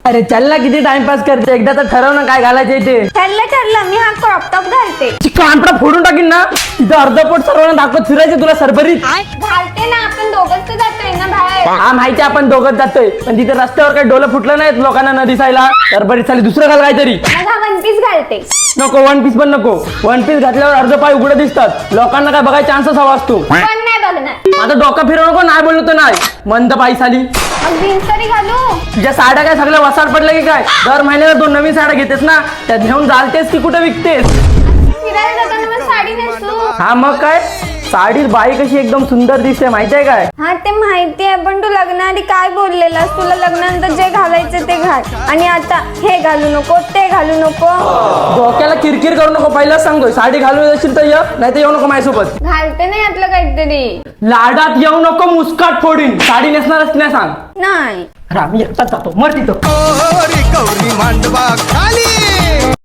अरे चल ना, किती टाइमपास करते, एकदा तर ठरव ना काय घालायचं इथे. ठरलं मी हा क्रॉप टॉप घालते. कानपडा फोडून टाकीन ना तिथं, अर्धपोट सर्वांना दाखवत फिरायचं तुला सरभरीत. घालते ना, आपण दोघंच तर जातोय ना बाहेर. हा माहिती, आपण दोघंच जातोय, पण तिथे रस्त्यावर काही डोलं फुटलं नाहीत लोकांना न दिसायला. सरभरीत चालेल, दुसरं घाल काहीतरी. मग हा वन पीस घालते. नको, वन पीस पण नको. वन पीस घातल्यावर अर्ध पाय उघडे दिसतात, लोकांना काय बघायचा चान्सच हवा असतो. पण नाही बघणार. आता डोका फिरवू नको, नाही बोललो तर नाही. मंद पायी साली, मग जीन्स तरी घालू. तुझ्या साड्या काय सगळ्या वसाड पडल्या की काय? दर महिन्याला 2 नवीन साड्या घेतेस ना, त्यात घेऊन चालतेस की कुठे विकतेस? फिरायला जाताना मग साडी नेसू. हा मग काय, साडीत बाई कशी एकदम सुंदर दिसते माहितीये काय? हा ते माहिती आहे, पण तू लग्नाआधी काय बोललेलास? तुला लग्नानंतर जे घालायचं ते घाल, आणि आता हे घालू नको ते घालू नको. डोक्याला किरकिर करू नको, पहिलाच सांगतोय. साडी घालून असेल तर ये, नाही तर येऊ नको माझ्यासोबत. घालते नाही यातलं काहीतरी. लाडात येऊ नको, मुस्काट फोडीन. साडी नेसणारच नाही सांग. नाही. रामी एकटाच जातो, मर तिथं. गौरी मांडवा खाली